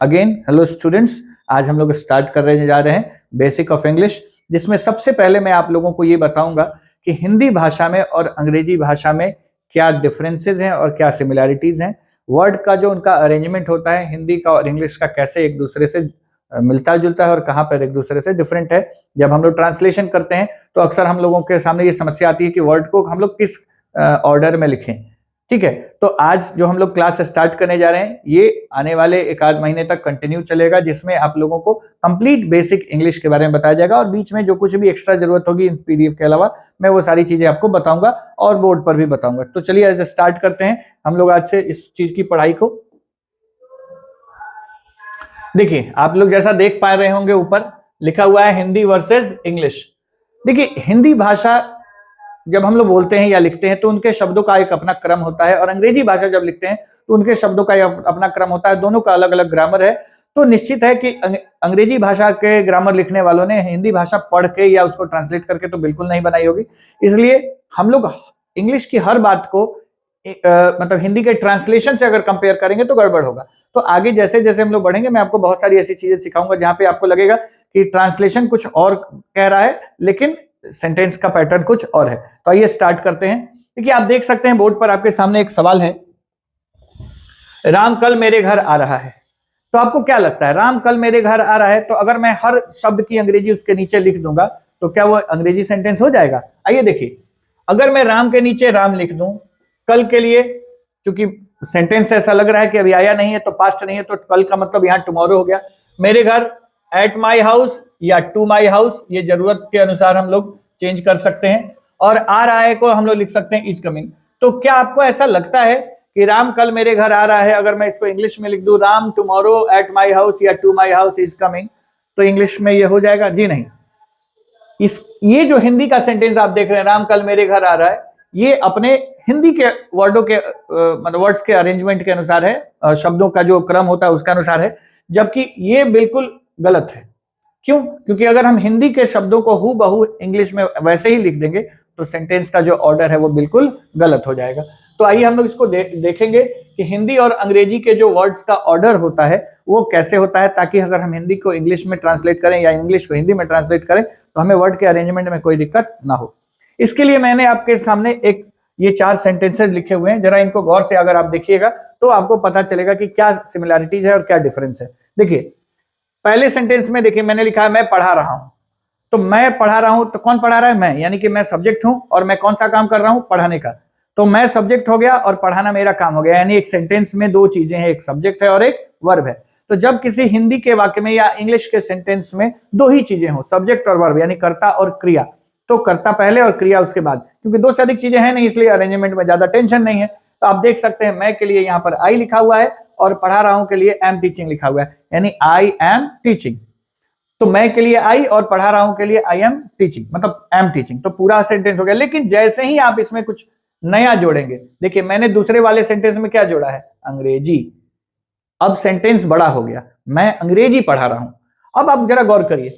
Again hello students, आज हम लोग स्टार्ट करने जा रहे हैं बेसिक ऑफ इंग्लिश, जिसमें सबसे पहले मैं आप लोगों को ये बताऊंगा कि हिंदी भाषा में और अंग्रेजी भाषा में क्या डिफरेंसेस हैं और क्या सिमिलैरिटीज हैं। वर्ड का जो उनका अरेंजमेंट होता है हिंदी का और इंग्लिश का कैसे एक दूसरे से मिलता जुलता है और कहाँ पर एक दूसरे से डिफरेंट है। जब हम लोग ट्रांसलेशन करते हैं तो अक्सर हम लोगों के सामने ये समस्या आती है कि वर्ड को हम लोग किस ऑर्डर में लिखें। ठीक है, तो आज जो हम लोग क्लास स्टार्ट करने जा रहे हैं ये आने वाले एक आध महीने तक कंटिन्यू चलेगा, जिसमें आप लोगों को कंप्लीट बेसिक इंग्लिश के बारे में बताया जाएगा और बीच में जो कुछ भी एक्स्ट्रा जरूरत होगी इन पीडीएफ के अलावा मैं वो सारी चीजें आपको बताऊंगा और बोर्ड पर भी बताऊंगा। तो चलिए आज स्टार्ट करते हैं हम लोग आज से इस चीज की पढ़ाई को। देखिए, आप लोग जैसा देख पा रहे होंगे ऊपर लिखा हुआ है हिंदी वर्सेस इंग्लिश। देखिए, हिंदी भाषा जब हम लोग बोलते हैं या लिखते हैं तो उनके शब्दों का एक अपना क्रम होता है और अंग्रेजी भाषा जब लिखते हैं तो उनके शब्दों का अपना क्रम होता है। दोनों का अलग अलग ग्रामर है। तो निश्चित है कि अंग्रेजी भाषा के ग्रामर लिखने वालों ने हिंदी भाषा पढ़ के या उसको ट्रांसलेट करके तो बिल्कुल नहीं बनाई होगी। इसलिए हम लोग इंग्लिश की हर बात को मतलब हिंदी के ट्रांसलेशन से अगर कंपेयर करेंगे तो गड़बड़ होगा। तो आगे जैसे जैसे हम लोग बढ़ेंगे मैं आपको बहुत सारी ऐसी चीजें सिखाऊंगा जहां पे आपको लगेगा कि ट्रांसलेशन कुछ और कह रहा है लेकिन सेंटेंस का पैटर्न कुछ और है। तो आइए स्टार्ट करते हैं। देखिए, आप देख सकते हैं बोर्ड पर आपके सामने एक सवाल है, राम कल मेरे घर आ रहा है। तो आपको क्या लगता है, राम कल मेरे घर आ रहा है, तो अगर मैं हर शब्द की अंग्रेजी उसके नीचे लिख दूंगा तो क्या वो अंग्रेजी सेंटेंस हो जाएगा? आइए देखिए, अगर मैं राम के नीचे राम लिख दूं, कल के लिए चूंकि सेंटेंस ऐसा लग रहा है कि अभी आया नहीं है तो पास्ट नहीं है, तो कल का मतलब यहां टुमारो हो गया। मेरे घर, एट माई हाउस या टू माई हाउस, ये जरूरत के अनुसार हम लोग चेंज कर सकते हैं। और आ रहा है को हम लोग लिख सकते हैं इज कमिंग। तो क्या आपको ऐसा लगता है कि राम कल मेरे घर आ रहा है, अगर मैं इसको इंग्लिश में लिख दूं Ram tomorrow at my house या to my house is coming, तो इंग्लिश में ये हो जाएगा? जी नहीं। ये जो हिंदी का सेंटेंस आप देख रहे हैं राम कल मेरे घर आ रहा है, ये अपने हिंदी के वर्डों के मतलब वर्ड्स के अरेंजमेंट के अनुसार है, शब्दों का जो क्रम होता है उसका अनुसार है, जबकि ये बिल्कुल गलत है। क्यों? क्योंकि अगर हम हिंदी के शब्दों को हूबहू इंग्लिश में वैसे ही लिख देंगे तो सेंटेंस का जो ऑर्डर है वो बिल्कुल गलत हो जाएगा। तो आइए हम लोग इसको देखेंगे कि हिंदी और अंग्रेजी के जो वर्ड्स का ऑर्डर होता है वो कैसे होता है, ताकि अगर हम हिंदी को इंग्लिश में ट्रांसलेट करें या इंग्लिश को हिंदी में ट्रांसलेट करें तो हमें वर्ड के अरेंजमेंट में कोई दिक्कत ना हो। इसके लिए मैंने आपके सामने एक ये 4 सेंटेंसेस लिखे हुए हैं, जरा इनको गौर से अगर आप देखिएगा तो आपको पता चलेगा कि क्या सिमिलैरिटीज है और क्या डिफरेंस है। देखिए, पहले सेंटेंस में देखिए मैंने लिखा है मैं पढ़ा रहा हूं। तो मैं पढ़ा रहा हूं तो कौन पढ़ा रहा है? मैं, यानी कि मैं सब्जेक्ट हूं और मैं कौन सा काम कर रहा हूं? पढ़ाने का। तो मैं सब्जेक्ट हो गया और पढ़ाना मेरा काम हो गया, यानी एक सेंटेंस में 2 चीजें हैं, एक सब्जेक्ट है और एक वर्ब है। तो जब किसी हिंदी के वाक्य में या इंग्लिश के सेंटेंस में 2 ही चीजें हो, सब्जेक्ट और वर्ब, यानी कर्ता और क्रिया, तो कर्ता पहले और क्रिया उसके बाद, क्योंकि 2 से अधिक चीजें हैं नहीं इसलिए अरेंजमेंट में ज्यादा टेंशन नहीं है। तो आप देख सकते हैं मैं के लिए यहाँ पर आई लिखा हुआ है और पढ़ा रहा हूं के लिए एम टीचिंग लिखा हुआ है, यानी आई एम टीचिंग। तो मैं के लिए आई और पढ़ा रहा हूं के लिए आई एम टीचिंग, मतलब एम टीचिंग, तो पूरा सेंटेंस हो गया। लेकिन जैसे ही आप इसमें कुछ नया जोड़ेंगे, देखिए मैंने दूसरे वाले सेंटेंस में क्या जोड़ा है? अंग्रेजी। अब सेंटेंस बड़ा हो गया, मैं अंग्रेजी पढ़ा रहा हूं। अब आप जरा गौर करिए,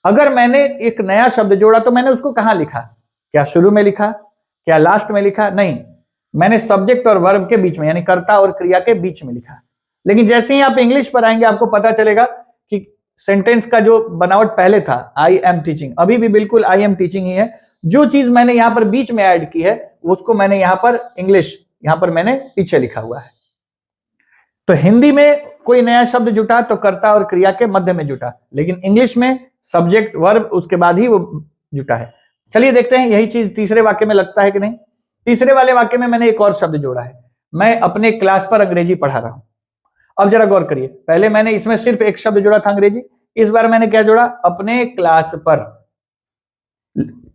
अगर मैंने एक नया शब्द जोड़ा तो मैंने उसको कहां लिखा? क्या शुरू में लिखा? क्या लास्ट में लिखा? नहीं, मैंने सब्जेक्ट और वर्ब के बीच में, यानी कर्ता और क्रिया के बीच में लिखा। लेकिन जैसे ही आप इंग्लिश पर आएंगे आपको पता चलेगा कि सेंटेंस का जो बनावट पहले था आई एम टीचिंग, अभी भी बिल्कुल आई एम टीचिंग ही है। जो चीज मैंने यहां पर बीच में ऐड की है उसको मैंने यहां पर इंग्लिश, यहां पर मैंने पीछे लिखा हुआ है। तो हिंदी में कोई नया शब्द जुटा तो कर्ता और क्रिया के मध्य में जुटा, लेकिन इंग्लिश में सब्जेक्ट वर्ब उसके बाद ही वो जुटा है। चलिए देखते हैं यही चीज तीसरे वाक्य में लगता है कि नहीं। तीसरे वाले वाक्य में मैंने एक और शब्द जोड़ा है, मैं अपने क्लास पर अंग्रेजी पढ़ा रहा हूं। अब जरा गौर करिए, पहले मैंने इसमें सिर्फ एक शब्द जोड़ा था अंग्रेजी, इस बार मैंने क्या जोड़ा? अपने क्लास पर।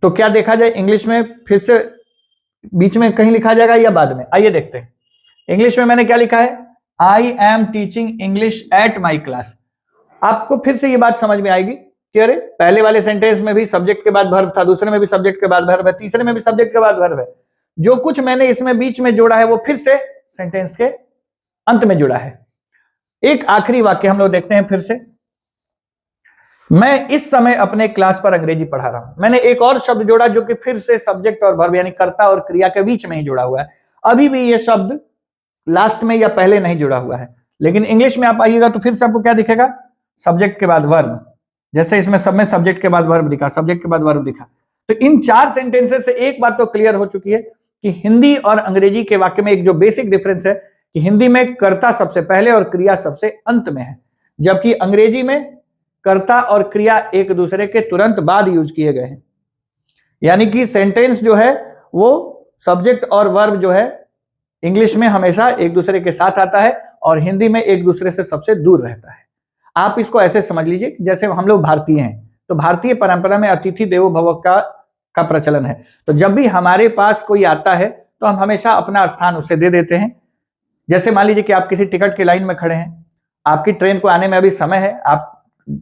तो क्या देखा जाए, इंग्लिश में फिर से बीच में कहीं लिखा जाएगा या बाद में? आइए देखते हैं। इंग्लिश में मैंने क्या लिखा है? I am teaching English at my class. आपको फिर से ये बात समझ में आएगी कि अरे पहले वाले सेंटेंस में भी सब्जेक्ट के बाद वर्ब था, दूसरे में भी सब्जेक्ट के बाद वर्ब है, तीसरे में भी सब्जेक्ट के बाद वर्ब है। जो कुछ मैंने इसमें बीच में जोड़ा है वो फिर से सेंटेंस के अंत में जुड़ा है। एक आखिरी वाक्य हम लोग देखते हैं फिर से, मैं इस समय अपने क्लास पर अंग्रेजी पढ़ा रहा हूं। मैंने एक और शब्द जोड़ा जो कि फिर से सब्जेक्ट और वर्ब, यानी कर्ता और क्रिया के बीच में ही जुड़ा हुआ है। अभी भी ये शब्द लास्ट में या पहले नहीं जुड़ा हुआ है, लेकिन इंग्लिश में आप आइएगा तो फिर से आपको क्या दिखेगा, सब्जेक्ट के बाद वर्ब, जैसे इसमें सब में सब्जेक्ट के बाद वर्ब दिखा, सब्जेक्ट के बाद वर्ब दिखा। तो इन 4 सेंटेंसेस से एक बात तो क्लियर हो चुकी है कि हिंदी और अंग्रेजी के वाक्य में एक जो बेसिक डिफरेंस है कि हिंदी में कर्ता सबसे पहले और क्रिया सबसे अंत में है, जबकि अंग्रेजी में कर्ता और क्रिया एक दूसरे के तुरंत बाद यूज किए गए हैं। यानी कि सेंटेंस जो है वो सब्जेक्ट और वर्ब जो है इंग्लिश में हमेशा एक दूसरे के साथ आता है और हिंदी में एक दूसरे से सबसे दूर रहता है। आप इसको ऐसे समझ लीजिए जैसे हम लोग भारतीय हैं, तो भारतीय परंपरा में अतिथि देवो भव का प्रचलन है। तो जब भी हमारे पास कोई आता है तो हम हमेशा अपना स्थान उसे दे देते हैं। जैसे मान लीजिए कि आप किसी टिकट की लाइन में खड़े हैं, आपकी ट्रेन को आने में अभी समय है, आप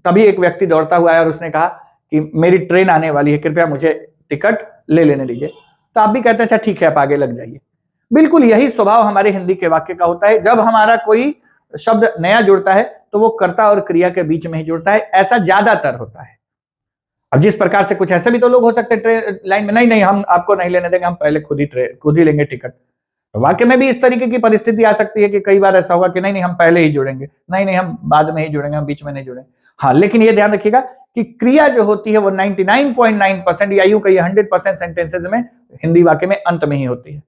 तभी एक व्यक्ति दौड़ता हुआ आया और उसने कहा कि मेरी ट्रेन आने वाली है, कृपया मुझे टिकट ले लेने दीजिए। तो आप भी कहते हैं अच्छा ठीक है आप आगे लग जाइए। बिल्कुल यही स्वभाव हमारे हिंदी के वाक्य का होता है। जब हमारा कोई शब्द नया जुड़ता है तो वो कर्ता और क्रिया के बीच में ही जुड़ता है, ऐसा ज्यादातर होता है। अब जिस प्रकार से कुछ ऐसे भी तो लोग हो सकते हैं ट्रेन लाइन में, नहीं हम आपको नहीं लेने देंगे, हम पहले खुद ही लेंगे टिकट। तो वाक्य में भी इस तरीके की परिस्थिति आ सकती है कि कई बार ऐसा होगा कि नहीं हम पहले ही जुड़ेंगे, नहीं हम बाद में ही जुड़ेंगे, हम बीच में नहीं जुड़ेंगे। हाँ, लेकिन ये ध्यान रखिएगा कि क्रिया जो होती है वो 99.9% या यूं कहिए 100% सेंटेंसेज में हिंदी वाक्य में अंत में ही होती है।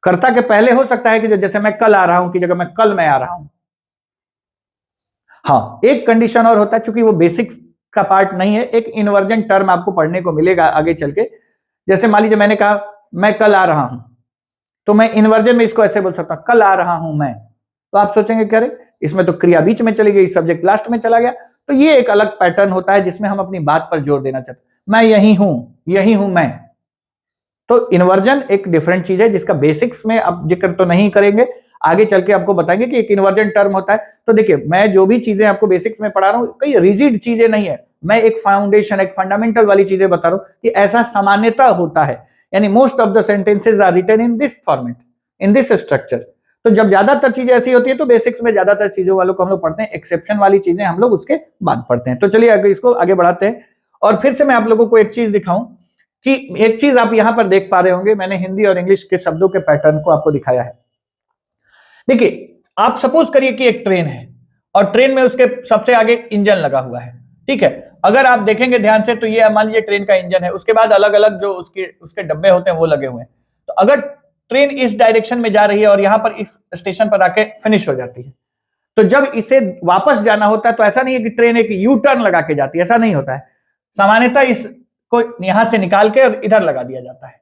कर्ता के पहले हो सकता है कि जैसे मैं कल आ रहा हूं की जगह मैं कल मैं आ रहा हूं। हाँ, एक कंडीशन और होता है, चूंकि वो बेसिक्स का पार्ट नहीं है, एक इन्वर्जन टर्म आपको पढ़ने को मिलेगा आगे चल के। जैसे मान लीजिए मैंने कहा मैं कल आ रहा हूं, तो मैं इन्वर्जन में इसको ऐसे बोल सकता हूं, कल आ रहा हूं मैं। तो आप सोचेंगे क्या रे, इसमें तो क्रिया बीच में चली गई, सब्जेक्ट लास्ट में चला गया। तो ये एक अलग पैटर्न होता है जिसमें हम अपनी बात पर जोर देना चाहते हैं। मैं यही हूं मैं। तो इन्वर्जन एक डिफरेंट चीज है जिसका बेसिक्स में अब जिक्र तो नहीं करेंगे, आगे चल के आपको बताएंगे कि एक इन्वर्जन टर्म होता है। तो देखिए मैं जो भी चीजें आपको बेसिक्स में पढ़ा रहा हूं कई रिजिड चीजें नहीं है, मैं एक फाउंडेशन एक फंडामेंटल वाली चीजें बता रहा हूं कि ऐसा सामान्यता होता है। यानी most of the sentences are written in this format, in this structure. तो जब ज्यादातर चीजें ऐसी होती है तो बेसिक्स में ज्यादातर चीजों वालों को हम लोग पढ़ते हैं, एक्सेप्शन वाली चीजें हम लोग उसके बाद पढ़ते हैं। तो चलिए आगे इसको आगे बढ़ाते हैं। और फिर से मैं आप लोगों को एक चीज दिखाऊं कि एक चीज आप यहां पर देख पा रहे होंगे, मैंने हिंदी और इंग्लिश के शब्दों के पैटर्न को आपको दिखाया है। देखिए आप सपोज करिए कि एक ट्रेन है और ट्रेन में उसके सबसे आगे इंजन लगा हुआ है, ठीक है। अगर आप देखेंगे ध्यान से तो ये मान लीजिए ट्रेन का इंजन है, उसके बाद अलग अलग जो उसके डब्बे होते हैं वो लगे हुए हैं। तो अगर ट्रेन इस डायरेक्शन में जा रही है और यहां पर इस स्टेशन पर आके फिनिश हो जाती है, तो जब इसे वापस जाना होता है तो ऐसा नहीं है कि ट्रेन एक यू टर्न लगा के जाती है, ऐसा नहीं होता है। सामान्यतः इसको यहां से निकाल के और इधर लगा दिया जाता है।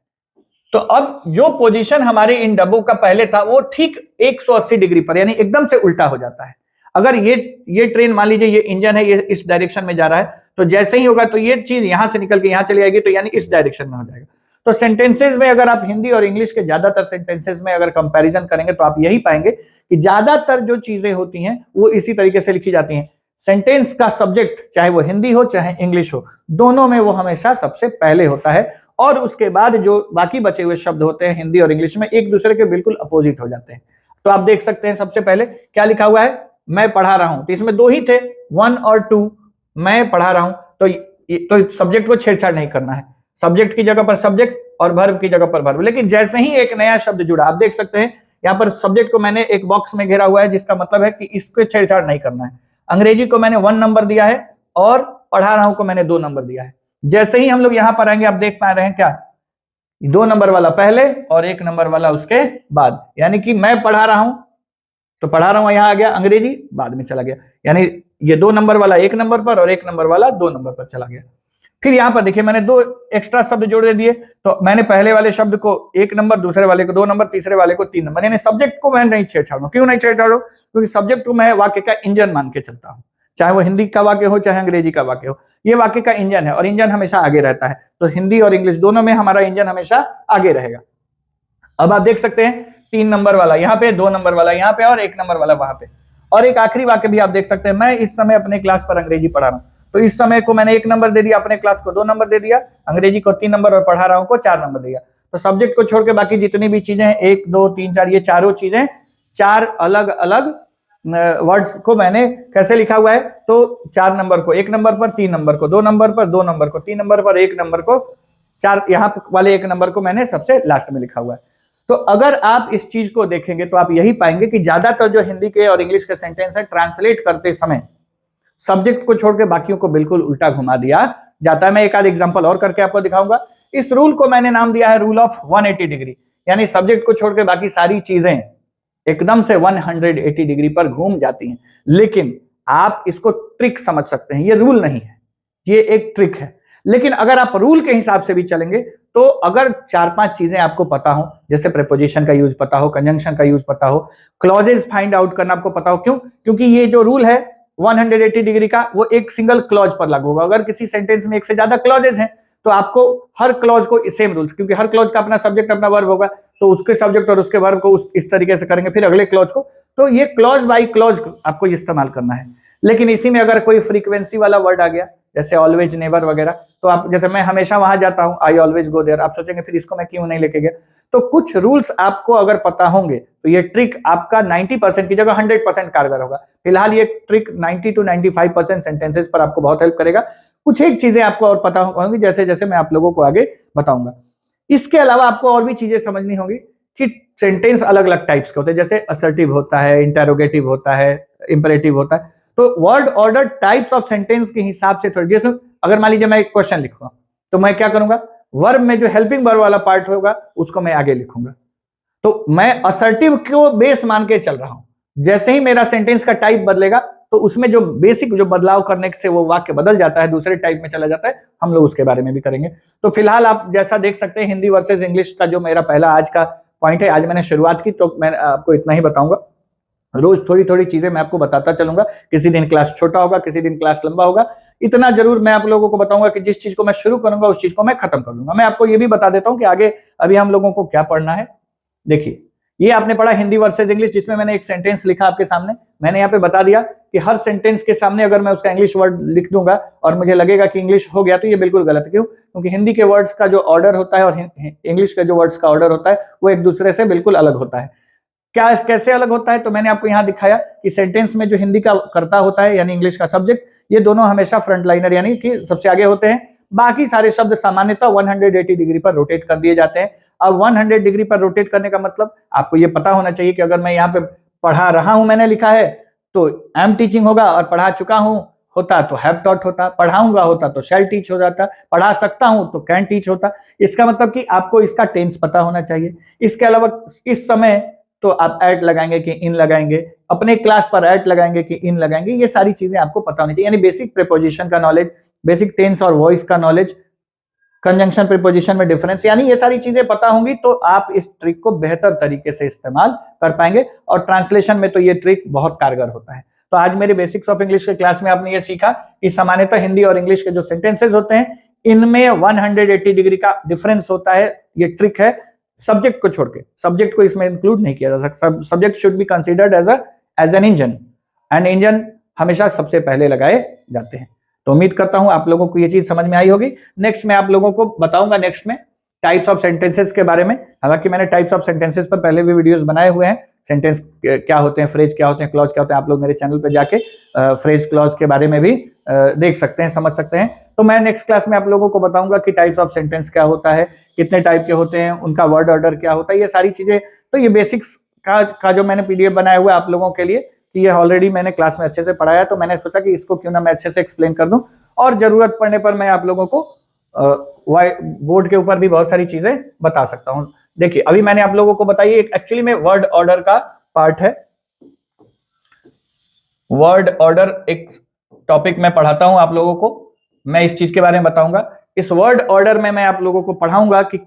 तो अब जो पोजीशन हमारे इन डब्बों का पहले था वो ठीक 180 डिग्री पर यानी एकदम से उल्टा हो जाता है। अगर ये ट्रेन मान लीजिए ये इंजन है, ये इस डायरेक्शन में जा रहा है, तो जैसे ही होगा तो ये चीज यहां से निकल के यहां चली जाएगी, तो यानी इस डायरेक्शन में हो जाएगा। तो सेंटेंसेस में अगर आप हिंदी और इंग्लिश के ज्यादातर सेंटेंसेस में अगर कंपैरिजन करेंगे तो आप यही पाएंगे कि ज्यादातर जो चीजें होती हैं वो इसी तरीके से लिखी जाती हैं। सेंटेंस का सब्जेक्ट चाहे वो हिंदी हो चाहे इंग्लिश हो, दोनों में वो हमेशा सबसे पहले होता है और उसके बाद जो बाकी बचे हुए शब्द होते हैं हिंदी और इंग्लिश में एक दूसरे के बिल्कुल अपोजिट हो जाते हैं। तो आप देख सकते हैं सबसे पहले क्या लिखा हुआ है, मैं पढ़ा रहा हूं। तो इसमें दो ही थे, 1 और 2, मैं पढ़ा रहा हूं। तो सब्जेक्ट को छेड़छाड़ नहीं करना है, सब्जेक्ट की जगह पर सब्जेक्ट और वर्ब की जगह पर वर्ब। लेकिन जैसे ही एक नया शब्द जुड़ा, आप देख सकते हैं यहां पर सब्जेक्ट को मैंने एक बॉक्स में घेरा हुआ है, जिसका मतलब है कि इसको छेड़छाड़ नहीं करना है। अंग्रेजी को मैंने 1 नंबर दिया है और पढ़ा रहा हूं को मैंने 2 नंबर दिया है। जैसे ही हम लोग यहां पर आएंगे आप देख पा रहे हैं क्या, 2 नंबर वाला पहले और 1 नंबर वाला उसके बाद। यानी कि मैं पढ़ा रहा हूं तो पढ़ा रहा हूं यहां आ गया, अंग्रेजी बाद में चला गया। यानी ये 2 नंबर वाला 1 नंबर पर और 1 नंबर वाला 2 नंबर पर चला गया। फिर यहां पर देखिए मैंने 2 एक्स्ट्रा शब्द जोड़ दिए। तो मैंने पहले वाले शब्द को 1 नंबर, दूसरे वाले को 2 नंबर, तीसरे वाले को 3 नंबर। यानी सब्जेक्ट को मैं नहीं छेड़छाड़ू। क्यों नहीं छेड़छाड़ू? क्योंकि सब्जेक्ट को मैं वाक्य का इंजन मान के चलता हूं, चाहे वो हिंदी का वाक्य हो चाहे अंग्रेजी का वाक्य हो, ये वाक्य का इंजन है और इंजन हमेशा आगे रहता है। तो हिंदी और इंग्लिश दोनों में हमारा इंजन हमेशा आगे रहेगा। अब आप देख सकते हैं 3 नंबर वाला यहाँ पे, 2 नंबर वाला यहाँ पे और 1 नंबर वाला वहां पे। और एक आखिरी वाक्य भी आप देख सकते हैं, मैं इस समय अपने क्लास पर अंग्रेजी पढ़ा रहा हूं। तो इस समय को मैंने 1 नंबर दे दिया, अपने क्लास को 2 नंबर दे दिया, अंग्रेजी को 3 नंबर और पढ़ा रहा हूं को 4 नंबर दिया। तो सब्जेक्ट को छोड़ के बाकी जितनी भी चीजें हैं 1 2 3 4, ये चारों चीजें 4 अलग अलग वर्ड्स को मैंने कैसे लिखा हुआ है, तो 4 नंबर को 1 नंबर पर, 3 नंबर को 2 नंबर पर, 2 नंबर को 3 नंबर पर, 1 नंबर को 4, यहाँ वाले 1 नंबर को मैंने सबसे लास्ट में लिखा हुआ है। तो अगर आप इस चीज को देखेंगे तो आप यही पाएंगे कि ज्यादातर जो हिंदी के और इंग्लिश के सेंटेंस है ट्रांसलेट करते समय सब्जेक्ट को छोड़ के बाकियों को बिल्कुल उल्टा घुमा दिया जाता है। मैं एक आध एग्जांपल और करके आपको दिखाऊंगा। इस रूल को मैंने नाम दिया है रूल ऑफ 180 डिग्री, यानी सब्जेक्ट को छोड़ के बाकी सारी चीजें एकदम से 180 डिग्री पर घूम जाती हैं। लेकिन आप इसको ट्रिक समझ सकते हैं, ये रूल नहीं है, ये एक ट्रिक है। लेकिन अगर आप रूल के हिसाब से भी चलेंगे तो अगर 4-5 चीजें आपको पता हो, जैसे प्रीपोजिशन का यूज पता हो, कंजंक्शन का यूज पता हो, क्लॉजेस फाइंड आउट करना आपको पता हो, क्यों? क्योंकि ये जो रूल है 180 डिग्री का वो एक सिंगल क्लॉज पर लागू होगा। अगर किसी सेंटेंस में एक से ज्यादा क्लॉजेस हैं तो आपको हर क्लॉज को सेम रूल्स, क्योंकि हर क्लॉज का अपना सब्जेक्ट अपना वर्ब होगा, तो उसके सब्जेक्ट और उसके वर्ब को इस तरीके से करेंगे, फिर अगले क्लॉज को, तो ये क्लॉज बाय क्लॉज आपको इस्तेमाल करना है। लेकिन इसी में अगर कोई फ्रीक्वेंसी वाला वर्ड आ गया, जैसे ऑलवेज, नेवर वगैरह, तो आप जैसे मैं हमेशा वहां जाता हूं, आई ऑलवेज गो देयर, आप सोचेंगे फिर इसको मैं क्यों नहीं लेके गया। तो कुछ रूल्स आपको अगर पता होंगे तो ये ट्रिक आपका 90% की जगह 100% कारगर होगा। फिलहाल ये ट्रिक 90 to 95% सेंटेंसेस पर आपको बहुत हेल्प करेगा। कुछ एक चीजें आपको और पता होंगी, जैसे जैसे मैं आप लोगों को आगे बताऊंगा। इसके अलावा आपको और भी चीजें समझनी होगी कि सेंटेंस अलग अलग टाइप्स के होते हैं, जैसे असर्टिव होता है, इंटेरोगेटिव होता है, इंपेरेटिव होता है। तो word order types of sentence के हिसाब से थोड़ी, जैसे अगर मान लीजिए मैं एक क्वेश्चन लिखूंगा तो मैं क्या करूंगा, वर्ब में जो हेल्पिंग वर्ब वाला पार्ट होगा उसको मैं आगे लिखूंगा। तो मैं असर्टिव को बेस मान के चल रहा हूं। जैसे ही मेरा सेंटेंस का टाइप बदलेगा तो उसमें जो बेसिक जो बदलाव करने से वो वाक्य बदल जाता है, दूसरे टाइप में चला जाता है, हम लोग उसके बारे में भी करेंगे। तो फिलहाल आप जैसा देख सकते हैं हिंदी वर्सेस इंग्लिश का जो मेरा पहला आज का पॉइंट है, आज मैंने शुरुआत की तो मैं आपको इतना ही बताऊंगा। रोज थोड़ी थोड़ी चीजें मैं आपको बताता चलूंगा, किसी दिन क्लास छोटा होगा, किसी दिन क्लास लंबा होगा। इतना जरूर मैं आप लोगों को बताऊंगा कि जिस चीज को मैं शुरू करूंगा उस चीज को मैं खत्म कर दूंगा। मैं आपको ये भी बता देता हूं कि आगे अभी हम लोगों को क्या पढ़ना है। देखिए, ये आपने पढ़ा हिंदी वर्सेस इंग्लिश, जिसमें मैंने एक सेंटेंस लिखा आपके सामने। मैंने यहाँ पे बता दिया कि हर सेंटेंस के सामने अगर मैं उसका इंग्लिश वर्ड लिख दूंगा और मुझे लगेगा कि इंग्लिश हो गया, तो ये बिल्कुल गलत है। क्यों? क्योंकि हिंदी के वर्ड्स का जो ऑर्डर होता है और इंग्लिश के जो वर्ड्स का ऑर्डर होता है वो एक दूसरे से बिल्कुल अलग होता है। क्या कैसे अलग होता है? तो मैंने आपको यहां दिखाया कि सेंटेंस में जो हिंदी का कर्ता होता है यानी इंग्लिश का सब्जेक्ट, ये दोनों हमेशा फ्रंटलाइनर यानी कि सबसे आगे होते हैं। बाकी सारे शब्द सामान्यतः 180 डिग्री पर रोटेट कर दिए जाते हैं। अब 100 डिग्री पर रोटेट करने का मतलब आपको ये पता होना चाहिए कि अगर मैं यहाँ पे पढ़ा रहा हूं, मैंने लिखा है, तो एम टीचिंग होगा, और पढ़ा चुका हूं होता तो हैव टॉट होता, पढ़ाऊंगा होता तो शैल टीच हो जाता, पढ़ा सकता हूं तो कैन टीच होता। इसका मतलब कि आपको इसका टेंस पता होना चाहिए। इसके अलावा इस समय तो आप एट लगाएंगे कि इन लगाएंगे, अपने क्लास पर एट लगाएंगे कि इन लगाएंगे, ये सारी चीजें आपको पता होनी चाहिए। यानी बेसिक प्रीपोजिशन का नॉलेज, बेसिक टेंस और वॉइस का नॉलेज, कंजंक्शन प्रीपोजिशन में डिफरेंस, यानी ये सारी चीजें पता होंगी तो आप इस ट्रिक को बेहतर तरीके से इस्तेमाल कर पाएंगे। और ट्रांसलेशन में तो ये ट्रिक बहुत कारगर होता है। तो आज मेरे बेसिक्स ऑफ इंग्लिश के क्लास में आपने ये सीखा कि सामान्यतः हिंदी और इंग्लिश के जो सेंटेंसेस होते हैं इनमें 180 डिग्री का डिफरेंस होता है। ये ट्रिक है, सब्जेक्ट को छोड़ के, सब्जेक्ट को इसमें इंक्लूड नहीं किया जा सकता। Subject should be considered as an engine, and engine हमेशा सबसे पहले लगाए जाते हैं। तो उम्मीद करता हूं आप लोगों को ये चीज समझ में आई होगी। नेक्स्ट मैं आप लोगों को बताऊंगा नेक्स्ट में टाइप्स ऑफ सेंटेंसेस के बारे में। हालांकि मैंने टाइप्स ऑफ सेंटेंसेस पर पहले भी वीडियोस बनाए हुए हैं, सेंटेंस क्या होते हैं, फ्रेज क्या होते हैं, क्लॉज क्या होते हैं। आप लोग मेरे चैनल पर जाके फ्रेज क्लॉज के बारे में भी देख सकते हैं, समझ सकते हैं। तो मैं नेक्स्ट क्लास में आप लोगों को बताऊंगा कि टाइप्स ऑफ सेंटेंस क्या होता है, कितने टाइप के होते हैं, उनका वर्ड ऑर्डर क्या होता है, ये सारी चीजें। तो ये बेसिक्स का जो मैंने पीडीएफ बनाया हुआ है आप लोगों के लिए, कि ये ऑलरेडी मैंने क्लास में अच्छे से पढ़ाया, तो मैंने सोचा कि इसको क्यों ना मैं अच्छे से एक्सप्लेन कर दूं, और जरूरत पड़ने पर मैं आप लोगों को बोर्ड के ऊपर भी बहुत सारी चीजें बता सकता हूं। देखिए, अभी मैंने आप लोगों को बताई एक एक्चुअली में वर्ड ऑर्डर का पार्ट है। वर्ड ऑर्डर एक टॉपिक मैं पढ़ाता हूं आप लोगों को, मैं इस चीज के बारे में बताऊंगा। इस वर्ड ऑर्डर में मैं आप लोगों को पढ़ाऊंगा कि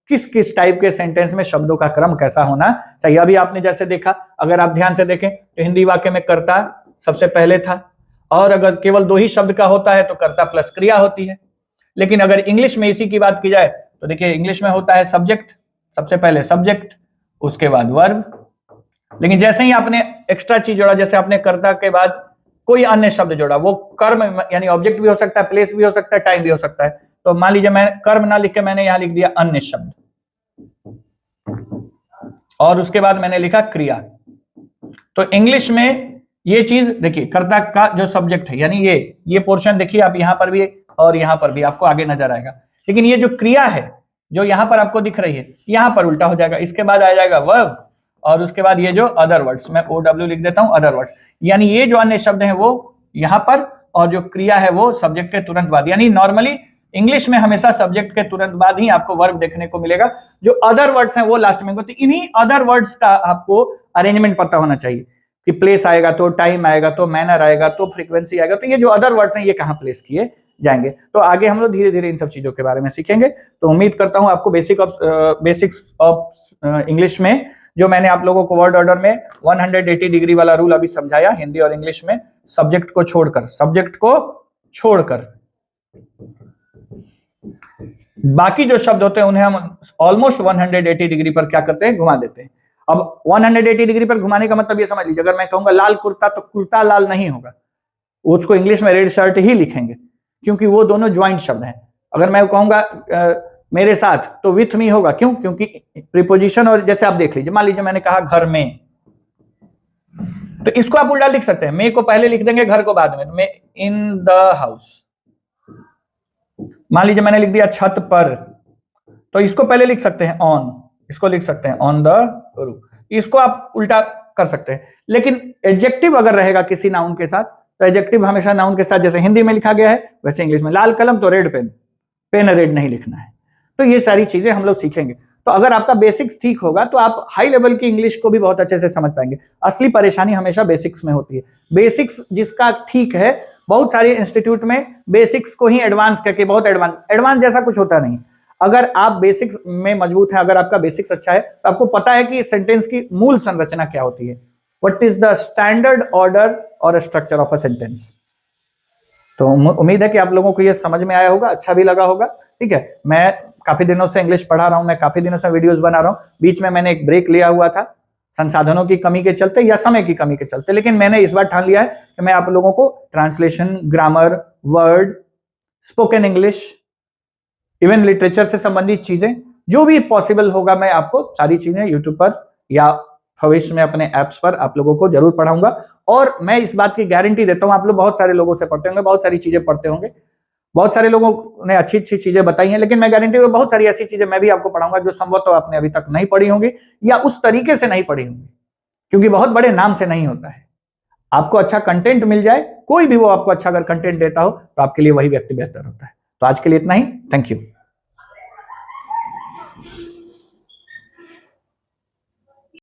किस किस टाइप के सेंटेंस में शब्दों का क्रम कैसा होना चाहिए। अभी आपने जैसे देखा, अगर आप ध्यान से देखें तो हिंदी वाक्य में कर्ता सबसे पहले था, और अगर केवल 2 ही शब्द का होता है तो कर्ता प्लस क्रिया होती है। लेकिन अगर इंग्लिश में इसी की बात की जाए तो देखिए, इंग्लिश में होता है सब्जेक्ट, सबसे पहले सब्जेक्ट, उसके बाद वर्ब। लेकिन जैसे ही आपने एक्स्ट्रा चीज जोड़ा, जैसे आपने कर्ता के बाद कोई अन्य शब्द जोड़ा, वो कर्म यानी ऑब्जेक्ट भी हो सकता है, प्लेस भी हो सकता है, टाइम भी हो सकता है। तो मान लीजिए मैं कर्म ना लिख के मैंने यहां लिख दिया अन्य शब्द, और उसके बाद मैंने लिखा क्रिया। तो इंग्लिश में ये चीज देखिए, कर्ता का जो सब्जेक्ट है यानी ये पोर्शन देखिए आप यहां पर भी और यहां पर भी आपको आगे नजर आएगा। लेकिन ये जो क्रिया है जो यहां पर आपको दिख रही है यहां पर उल्टा हो जाएगा, इसके बाद आ जाएगा वर्ब और उसके बाद ये जो अदर वर्ड्स, मैं OW लिख देता हूं, अदर वर्ड्स, यानी ये जो अन्य शब्द हैं वो यहां पर और जो क्रिया है वो सब्जेक्ट के तुरंत बाद। यानी नॉर्मली इंग्लिश में हमेशा सब्जेक्ट के तुरंत बाद ही आपको वर्ब देखने को मिलेगा, जो अदर वर्ड्स हैं वो लास्ट में होते। इन्हीं अदर वर्ड्स का आपको अरेंजमेंट पता होना चाहिए कि प्लेस आएगा तो टाइम आएगा तो मैनर आएगा तो फ्रीक्वेंसी आएगा, तो ये जो अदर वर्ड्स हैं ये कहां प्लेस किए जाएंगे। तो आगे हम लोग धीरे धीरे इन सब चीजों के बारे में सीखेंगे। तो उम्मीद करता हूं आपको बेसिक्स ऑफ इंग्लिश में जो मैंने आप लोगों को वर्ड ऑर्डर में 180 डिग्री वाला रूल अभी समझाया हिंदी और इंग्लिश में, सब्जेक्ट को छोड़कर बाकी जो शब्द होते हैं उन्हें हम ऑलमोस्ट 180 डिग्री पर क्या करते हैं, घुमा देते हैं। अब 180 डिग्री पर घुमाने का मतलब ये समझ लीजिए, अगर मैं कहूंगा लाल कुर्ता तो कुर्ता लाल नहीं होगा, उसको इंग्लिश में रेड शर्ट ही लिखेंगे क्योंकि वो दोनों ज्वाइंट शब्द हैं। अगर मैं कहूंगा मेरे साथ तो विथ मी होगा, क्यों? क्योंकि प्रीपोजिशन, और जैसे आप देख लीजिए, मान लीजिए मैंने कहा घर में, तो इसको आप उल्टा लिख सकते हैं, मे को पहले लिख देंगे, घर को बाद में, मे इन द हाउस। मान लीजिए मैंने लिख दिया छत पर, तो इसको पहले लिख सकते हैं ऑन, इसको लिख सकते हैं ऑन द रूफ, इसको आप उल्टा कर सकते हैं। लेकिन एडजेक्टिव अगर रहेगा किसी नाउन के साथ तो एडजेक्टिव हमेशा नाउन के साथ, जैसे हिंदी में लिखा गया है वैसे इंग्लिश में, लाल कलम तो रेड पेन, पेन रेड नहीं लिखना है। तो ये सारी चीजें हम लोग सीखेंगे। तो अगर आपका बेसिक्स ठीक होगा तो आप हाई लेवल की इंग्लिश को भी बहुत अच्छे से समझ पाएंगे। असली परेशानी हमेशा बेसिक्स में होती है। बेसिक्स जिसका ठीक है, बहुत सारे इंस्टीट्यूट में बेसिक्स को ही एडवांस करके, बहुत एडवांस जैसा कुछ होता नहीं। अगर आप बेसिक्स में मजबूत हैं, अगर आपका बेसिक्स अच्छा है, तो आपको पता है कि सेंटेंस की मूल संरचना क्या होती है, what is the standard order और स्ट्रक्चर ऑफ अ सेंटेंस। तो उम्मीद है कि आप लोगों को यह समझ में आया होगा, अच्छा भी लगा होगा। ठीक है, मैं काफी दिनों से इंग्लिश पढ़ा रहा हूं, मैं काफी दिनों से वीडियोस बना रहा हूं, बीच में मैंने एक ब्रेक लिया हुआ था संसाधनों की कमी के चलते या समय की कमी के चलते, लेकिन मैंने इस बार ठान लिया है कि मैं आप लोगों को translation, grammar, word, spoken English, even literature से संबंधित चीजें जो भी पॉसिबल होगा, मैं आपको सारी चीजें यूट्यूब पर या भविष्य में अपने ऐप्स पर आप लोगों को जरूर पढ़ाऊंगा। और मैं इस बात की गारंटी देता हूं, आप लोग बहुत सारे लोगों से पढ़ते होंगे, बहुत सारी चीजें पढ़ते होंगे, बहुत सारे लोगों ने अच्छी अच्छी चीजें बताई हैं, लेकिन मैं गारंटी दूंगा बहुत सारी ऐसी चीजें मैं भी आपको पढ़ाऊंगा जो संभवतः आपने अभी तक नहीं पढ़ी होंगी या उस तरीके से नहीं पढ़ी होंगी, क्योंकि बहुत बड़े नाम से नहीं होता है। आपको अच्छा कंटेंट मिल जाए, कोई भी वो आपको अच्छा अगर कंटेंट देता हो तो आपके लिए वही व्यक्ति बेहतर होता है। तो आज के लिए इतना ही, थैंक यू।